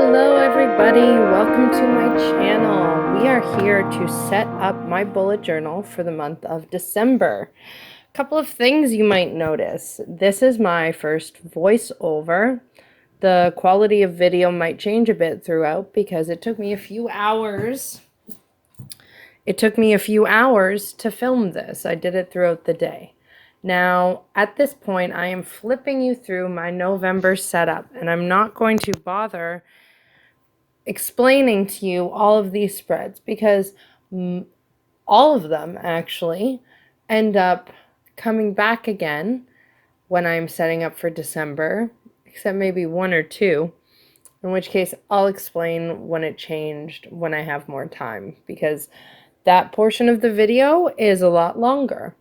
Hello everybody, welcome to my channel. We are here to set up my bullet journal for the month of December. A couple of things you might notice. This is my first voiceover. The quality of video might change a bit throughout because it took me a few hours. To film this. I did it throughout the day. Now, at this point, I am flipping you through my November setup, and I'm not going to bother explaining to you all of these spreads because all of them actually end up coming back again when I'm setting up for December, except maybe one or two, in which case I'll explain when it changed when I have more time, because that portion of the video is a lot longer.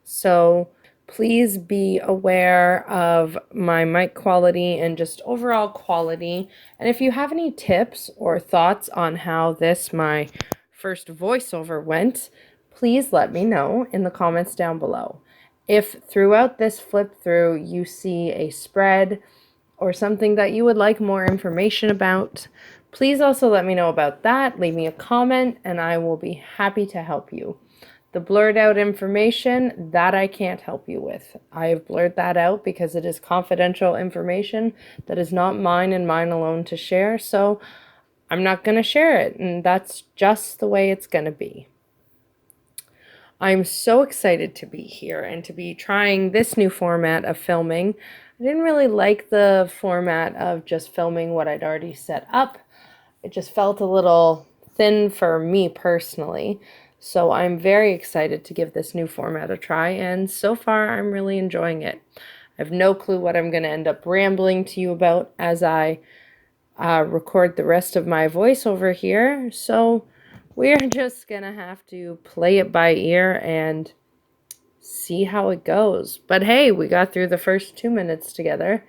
So please be aware of my mic quality and just overall quality. And if you have any tips or thoughts on how this, my first voiceover, went, please let me know in the comments down below. If throughout this flip through you see a spread or something that you would like more information about, please also let me know about that. Leave me a comment and I will be happy to help you. The blurred out information, that I can't help you with. I have blurred that out because it is confidential information that is not mine and mine alone to share, so I'm not going to share it, and that's just the way it's going to be. I'm so excited to be here and to be trying this new format of filming. I didn't really like the format of just filming what I'd already set up. It just felt a little thin for me personally. So I'm very excited to give this new format a try, and so far I'm really enjoying it. I have no clue what I'm going to end up rambling to you about as I record the rest of my voiceover here, so we're just going to have to play it by ear and see how it goes. But hey, we got through the first 2 minutes together,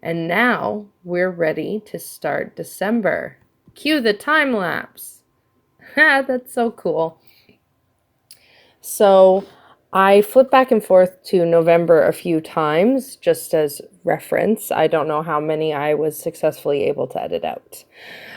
and now we're ready to start December. Cue the time lapse. That's so cool. So I flipped back and forth to November a few times just as reference. I don't know how many I was successfully able to edit out.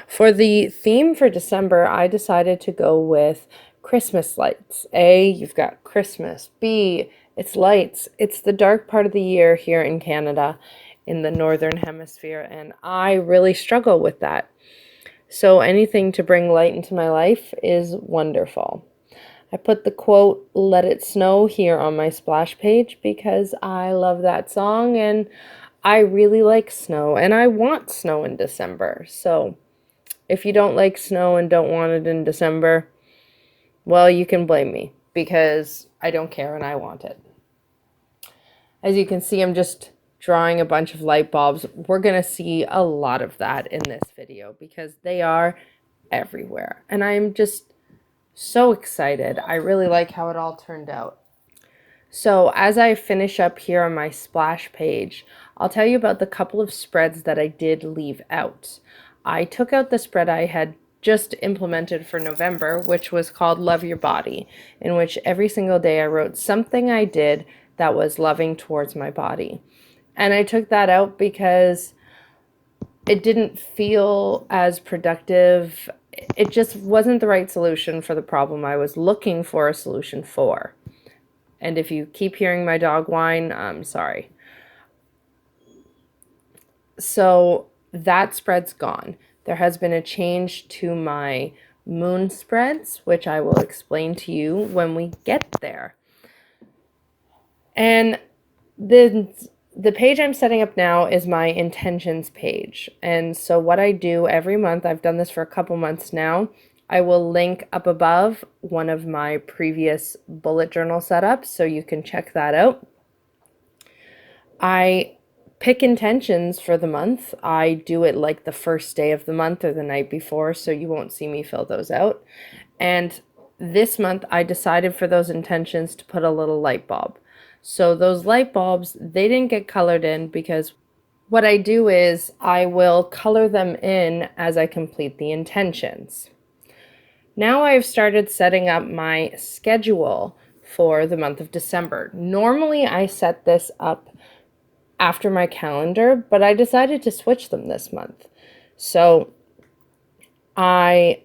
For the theme for December, I decided to go with Christmas lights. A, you've got Christmas. B, it's lights. It's the dark part of the year here in Canada, in the Northern Hemisphere, and I really struggle with that. So anything to bring light into my life is wonderful. I put the quote, "Let It Snow," here on my splash page because I love that song and I really like snow and I want snow in December. So if you don't like snow and don't want it in December, well, you can blame me because I don't care and I want it. As you can see, I'm just drawing a bunch of light bulbs. We're going to see a lot of that in this video because they are everywhere. And I'm just so excited. I really like how it all turned out. So as I finish up here on my splash page, I'll tell you about the couple of spreads that I did leave out. I took out the spread I had just implemented for November, which was called Love Your Body, in which every single day I wrote something I did that was loving towards my body. And I took that out because it didn't feel as productive. It just wasn't the right solution for the problem I was looking for a solution for. And if you keep hearing my dog whine, I'm sorry. So that spread's gone. There has been a change to my moon spreads, which I will explain to you when we get there. And the page I'm setting up now is my intentions page. And so what I do every month, I've done this for a couple months now, I will link up above one of my previous bullet journal setups so you can check that out. I pick intentions for the month. I do it like the first day of the month or the night before, so you won't see me fill those out. And this month I decided for those intentions to put a little light bulb. So those light bulbs, they didn't get colored in because what I do is I will color them in as I complete the intentions. Now I've started setting up my schedule for the month of December. Normally I set this up after my calendar, but I decided to switch them this month. So I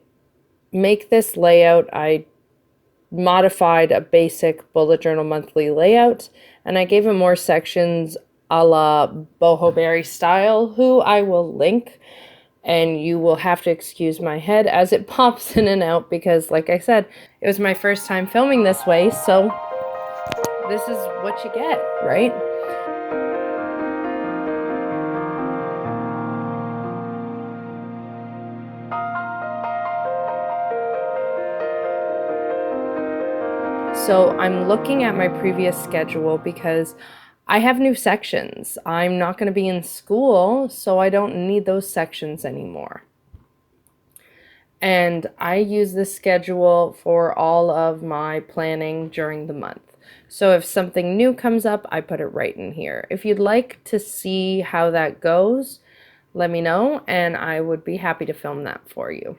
make this layout. I modified a basic bullet journal monthly layout, and I gave it more sections a la Boho Berry style, who I will link, and you will have to excuse my head as it pops in and out because, like I said, it was my first time filming this way, so this is what you get, right? So I'm looking at my previous schedule because I have new sections. I'm not going to be in school, so I don't need those sections anymore. And I use this schedule for all of my planning during the month. So if something new comes up, I put it right in here. If you'd like to see how that goes, let me know and I would be happy to film that for you.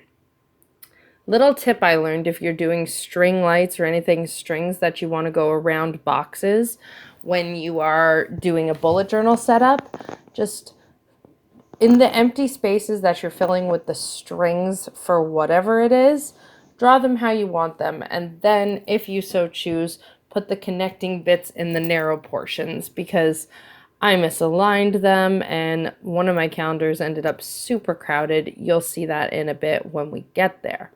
Little tip I learned: if you're doing string lights or anything strings that you want to go around boxes when you are doing a bullet journal setup, just in the empty spaces that you're filling with the strings for whatever it is, draw them how you want them. And then, if you so choose, put the connecting bits in the narrow portions, because I misaligned them and one of my calendars ended up super crowded. You'll see that in a bit when we get there.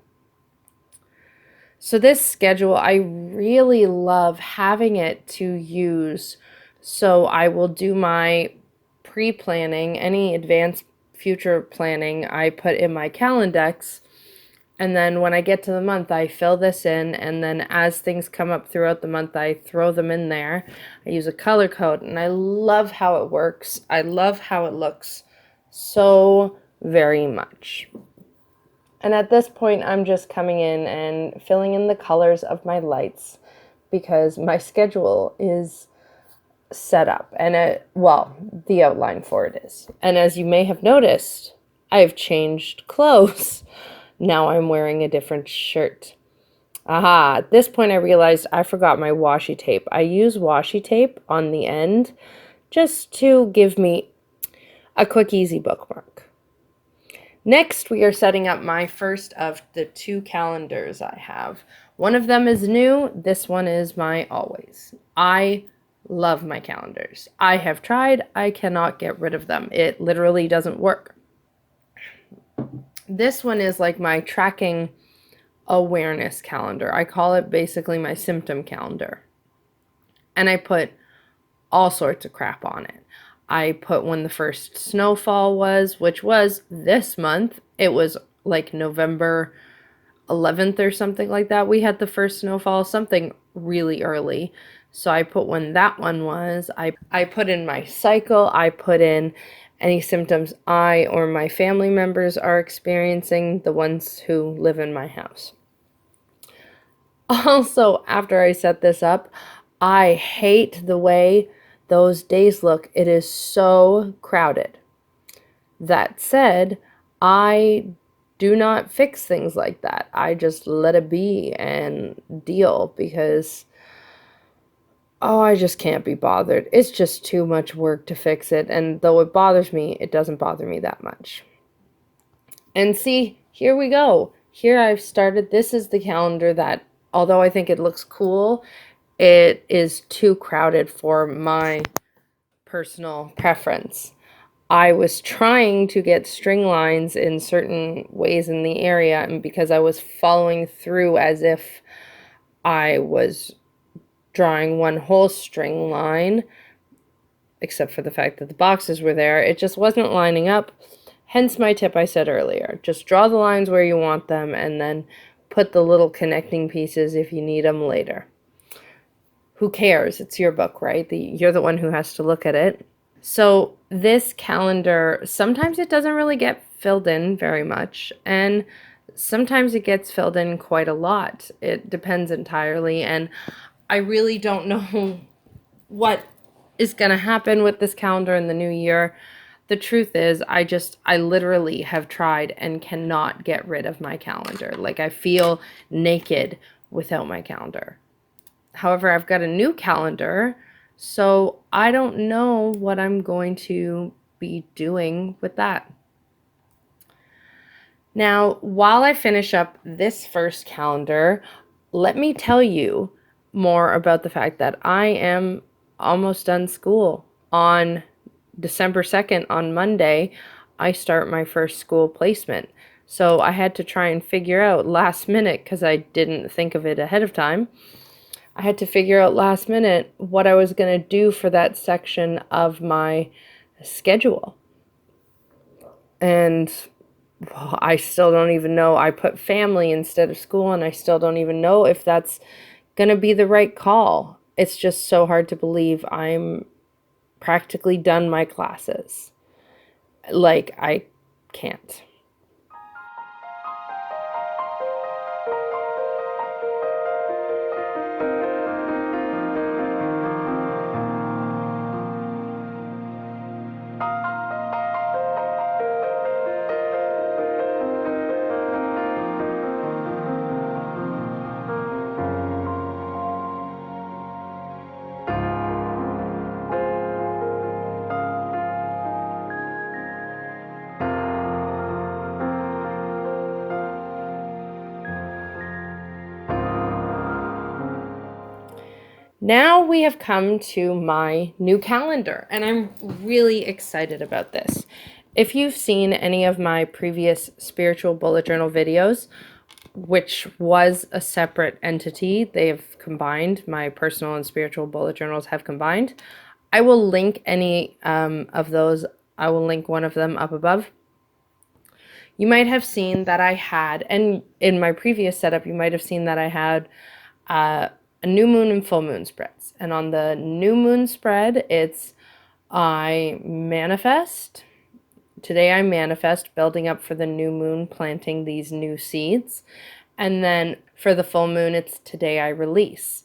So this schedule, I really love having it to use. So I will do my pre-planning, any advanced future planning I put in my Calendex. And then when I get to the month, I fill this in. And then as things come up throughout the month, I throw them in there. I use a color code and I love how it works. I love how it looks so very much. And at this point, I'm just coming in and filling in the colors of my lights because my schedule is set up and the outline for it is. And as you may have noticed, I've changed clothes. Now I'm wearing a different shirt. Aha, at this point I realized I forgot my washi tape. I use washi tape on the end just to give me a quick, easy bookmark. Next, we are setting up my first of the 2 calendars I have. One of them is new. This one is my always. I love my calendars. I have tried. I cannot get rid of them. It literally doesn't work. This one is like my tracking awareness calendar. I call it basically my symptom calendar. And I put all sorts of crap on it. I put when the first snowfall was, which was this month. It was like November 11th or something like that. We had the first snowfall, something really early. So I put when that one was. I put in my cycle. I put in any symptoms I or my family members are experiencing, the ones who live in my house. Also, after I set this up, I hate the way those days look. It is so crowded. That said, I do not fix things like that. I just let it be and deal because, I just can't be bothered. It's just too much work to fix it. And though it bothers me, it doesn't bother me that much. And see, here we go. Here I've started. This is the calendar that, although I think it looks cool, it is too crowded for my personal preference. I was trying to get string lines in certain ways in the area, and because I was following through as if I was drawing one whole string line, except for the fact that the boxes were there, it just wasn't lining up. Hence my tip I said earlier. Just draw the lines where you want them and then put the little connecting pieces if you need them later. Who cares? It's your book, right? You're the one who has to look at it. So this calendar, sometimes it doesn't really get filled in very much, and sometimes it gets filled in quite a lot. It depends entirely, and I really don't know what is going to happen with this calendar in the new year. The truth is, I literally have tried and cannot get rid of my calendar. Like, I feel naked without my calendar. However, I've got a new calendar, so I don't know what I'm going to be doing with that. Now, while I finish up this first calendar, let me tell you more about the fact that I am almost done school. On December 2nd, on Monday, I start my first school placement. So I had to try and figure out last minute, because I didn't think of it ahead of time. I had to figure out last minute what I was going to do for that section of my schedule. And I still don't even know. I put family instead of school, and I still don't even know if that's going to be the right call. It's just so hard to believe I'm practically done my classes. Like, I can't. Now we have come to my new calendar, and I'm really excited about this. If you've seen any of my previous spiritual bullet journal videos, which was a separate entity, they have combined, my personal and spiritual bullet journals have combined. I will link any of those. I will link one of them up above. You might have seen that I had, and in my previous setup, you might have seen that I had a new moon and full moon spreads. And on the new moon spread, it's I manifest. Today I manifest, building up for the new moon, planting these new seeds. And then for the full moon, it's today I release.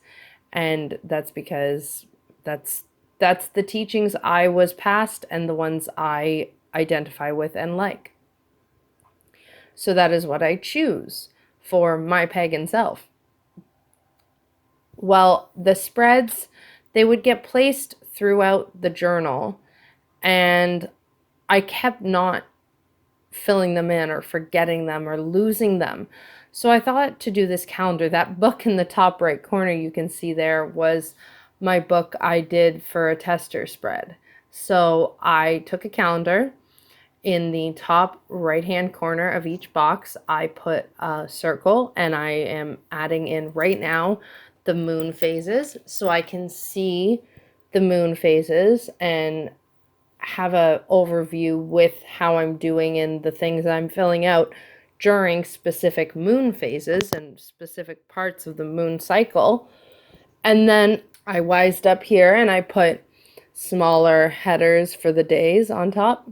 And that's because that's the teachings I was passed and the ones I identify with and like. So that is what I choose for my pagan self. Well, the spreads, they would get placed throughout the journal, and I kept not filling them in or forgetting them or losing them. So I thought to do this calendar. That book in the top right corner you can see there was my book I did for a tester spread. So I took a calendar. In the top right hand corner of each box, I put a circle, and I am adding in right now the moon phases so I can see the moon phases and have a overview with how I'm doing and the things I'm filling out during specific moon phases and specific parts of the moon cycle. And then I wised up here and I put smaller headers for the days on top.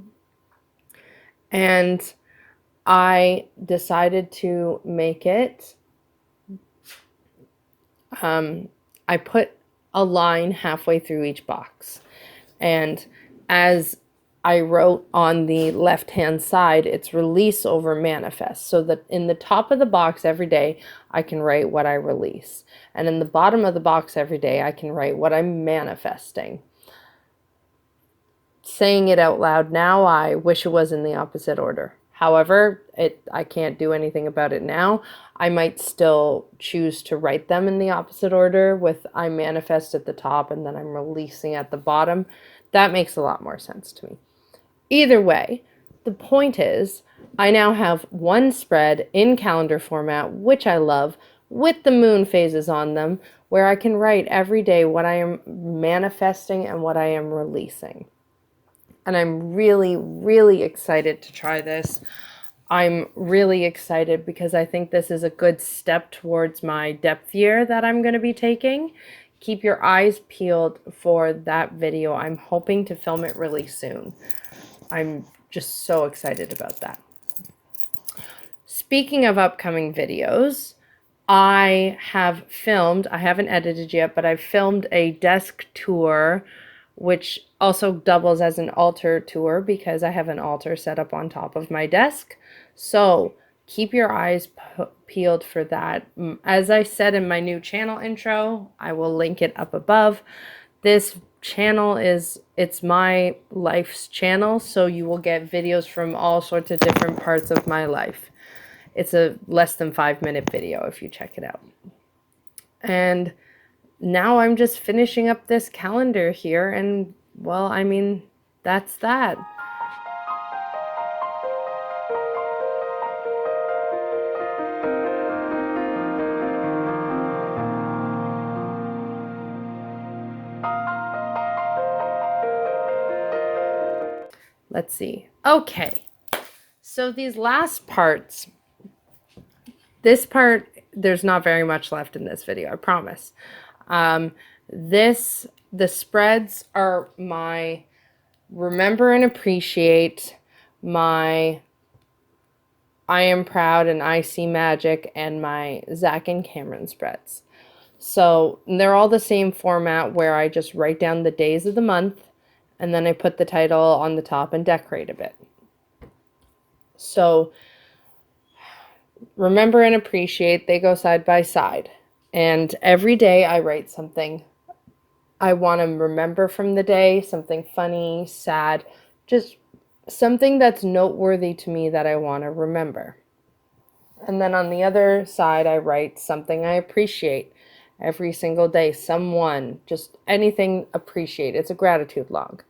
And I decided to make it, I put a line halfway through each box. And as I wrote on the left-hand side, it's release over manifest. So that in the top of the box every day, I can write what I release. And in the bottom of the box every day, I can write what I'm manifesting. Saying it out loud now, I wish it was in the opposite order. However, I can't do anything about it now. I might still choose to write them in the opposite order with I manifest at the top and then I'm releasing at the bottom. That makes a lot more sense to me. Either way, the point is I now have one spread in calendar format, which I love, with the moon phases on them, where I can write every day what I am manifesting and what I am releasing. And I'm really, really excited to try this. I'm really excited because I think this is a good step towards my depth year that I'm going to be taking. Keep your eyes peeled for that video. I'm hoping to film it really soon. I'm just so excited about that. Speaking of upcoming videos, I haven't edited yet, but I've filmed a desk tour, which also doubles as an altar tour because I have an altar set up on top of my desk. So keep your eyes peeled for that. As I said in my new channel intro, I will link it up above. This channel it's my life's channel, so you will get videos from all sorts of different parts of my life. It's a less than 5-minute video if you check it out. And now I'm just finishing up this calendar here, and well, I mean, that's that. Let's see. Okay. So these last parts, this part, there's not very much left in this video, I promise. The spreads are my remember and appreciate, my I am proud and I see magic, and my Zach and Cameron spreads. So they're all the same format where I just write down the days of the month and then I put the title on the top and decorate a bit. So remember and appreciate, they go side by side. And every day I write something I want to remember from the day, something funny, sad, just something that's noteworthy to me that I want to remember. And then on the other side, I write something I appreciate every single day, someone, just anything appreciate. It's a gratitude log.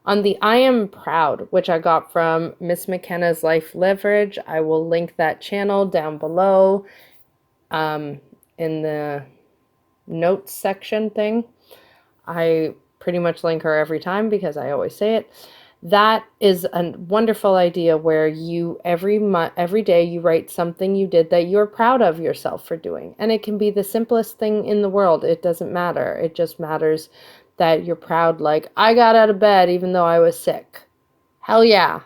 On the I am proud, which I got from Miss McKenna's Life Leverage, I will link that channel down below in the notes section thing. I pretty much link her every time because I always say it. That is a wonderful idea where you every day you write something you did that you're proud of yourself for doing. And it can be the simplest thing in the world. It doesn't matter. It just matters that you're proud, like, I got out of bed even though I was sick. Hell yeah.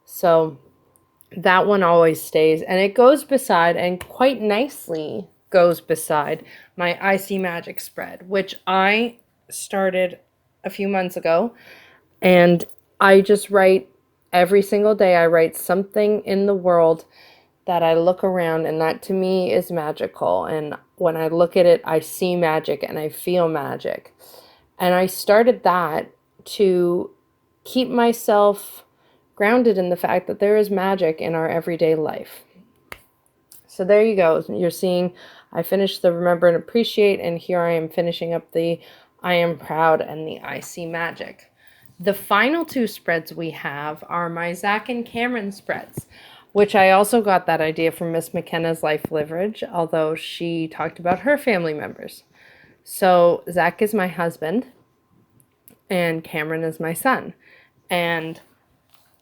So that one always stays, and it goes beside, and quite nicely goes beside, my I See Magic spread, which I started a few months ago. And I just write every single day, I write something in the world that I look around, and that to me is magical. And when I look at it, I see magic and I feel magic. And I started that to keep myself grounded in the fact that there is magic in our everyday life. So there you go. You're seeing I finished the Remember and Appreciate, and here I am finishing up the I Am Proud and the I See Magic. The final two spreads we have are my Zach and Cameron spreads, which I also got that idea from Miss McKenna's Life Leverage, although she talked about her family members. So Zach is my husband and Cameron is my son. And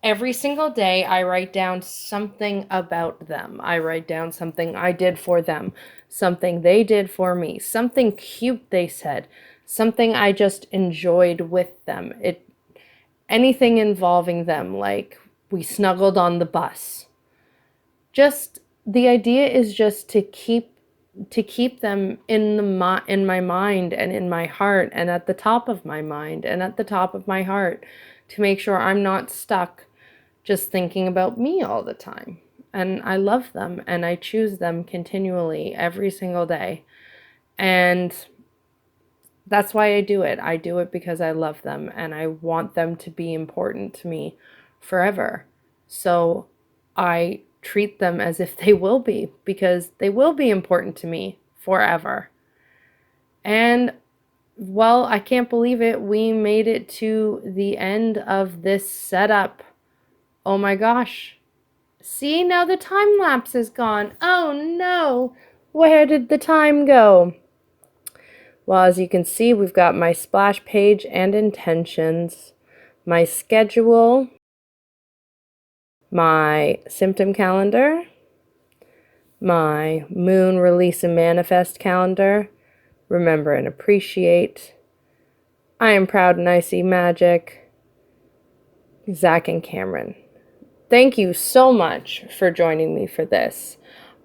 every single day I write down something about them. I write down something I did for them, something they did for me, something cute they said, something I just enjoyed with them. Anything involving them, like we snuggled on the bus. Just the idea is just to keep them in my mind and in my heart and at the top of my mind and at the top of my heart, to make sure I'm not stuck just thinking about me all the time. And I love them and I choose them continually every single day. And that's why I do it. I do it because I love them and I want them to be important to me forever. So I treat them as if they will be, because they will be important to me forever. And well, I can't believe it. We made it to the end of this setup. Oh my gosh. See, now the time lapse is gone. Oh no. Where did the time go? Well, as you can see, we've got my splash page and intentions, my schedule, my symptom calendar, my moon release and manifest calendar, remember and appreciate, I am proud and I see magic, Zach and Cameron. Thank you so much for joining me for this.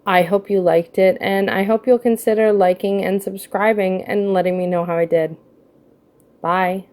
I hope you liked it, and I hope you'll consider liking and subscribing and letting me know how I did. Bye.